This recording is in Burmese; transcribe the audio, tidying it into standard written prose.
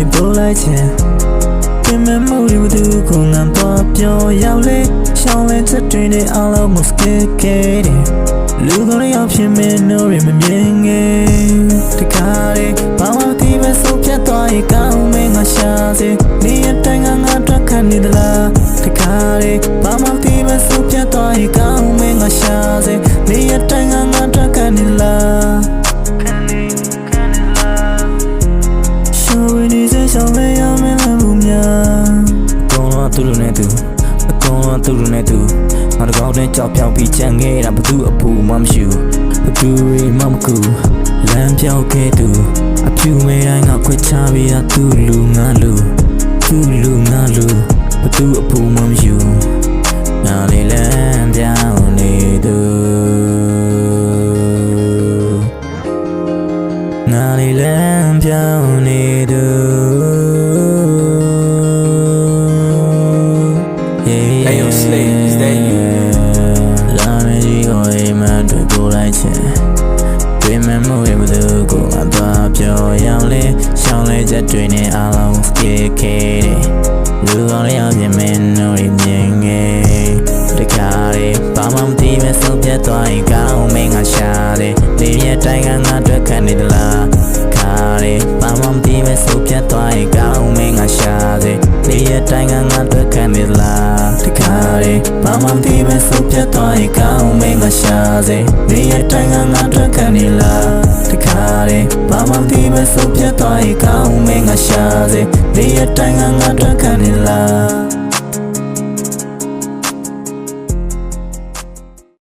တွေပို့လိုက်ခြင်းပြင်မဲ့မှုတွေဘသူကိုငမ်းတော့ပြောရောက်လေရှောင်းလဲချက်တွေနဲ့အားလုံးကို skip ခဲ့တယ်လူကိုယ်ရောက်ဖြစ်မဲ့ no တွေမမြင်ငယ်တခါလေဘာမှမသိပဲဆုံးဖြတ်သွားရင်ကောင်းမင်းငါရှာစေနေရတိုင်းငါအတွက်ခံနေသလားတခါလေဘာမှမသိပဲဆုံးဖြတ်သွားရင်ကောင်းမင်းငါရှာစေနေရတိုင်းငါအတွက်ခံနေသလားရှောင်းနေစေရှောင်းလဲရမယ်လို့များကောင်းတော့သူ့လိုနဲ့သူအကောင်းတော့သူ့လိုနဲ့သူငါတကောက်တဲ့ကြောက်ဖြောင်းပြီးချမ်းခဲ့တာဘသူအဖူမှမရှိဘူးဘသူတွေမှမကူလမ်းပြောက်ခဲ့သူအဖြူမဲတိုင်းငါခွဲချပြီးတာသူ့လူငါလူသူ့လူငါလူဘသူအဖူမှမရှိဘူးငါလေးလမ်းပြောင်းနေသူငါလေးလမ်းပြောင်းနေသူHey yo, Slay, is that you? လာမကြီးကိုအိမ်မက်တွေပို့လိုက်ခြင်းပြင်မဲ့မှုတွေဘသူကိုငါသွားပြောရောက်လေရှောင်းလဲချက်တွေနဲ့အားလုံး skip ခဲ့တယ်လူကောင်းလေးအောင်ပြင်မဲ့နိုးတွေမြင်ငယ်တခါလေဘာမှမသိပဲဆုံးဖြတ်သွားရင်ကောင်းမင်းငါရှာတယ်နေရတိုင်းငါအတွက်ခံနေသလားခါလေဘာမှမသိပဲဆုံးဖြတ်သွားရင်ကောင်းမင်းငါရှာတယ်နေရတိုင်းငါအတွက်ခံနေသလားတခါလေဘာမှမသိပဲဆုံးဖြတ်သွားရင်ကောင်းမင်းငါရှာစေနေရတိုင်းငါအတွက်ခံနေလားတခါလေဘာမှမသိပဲဆုံးဖြတ်သွားရင်ကောင်းမင်းငါရှာစေနေရတိုင်းငါအတွက်ခံနေလား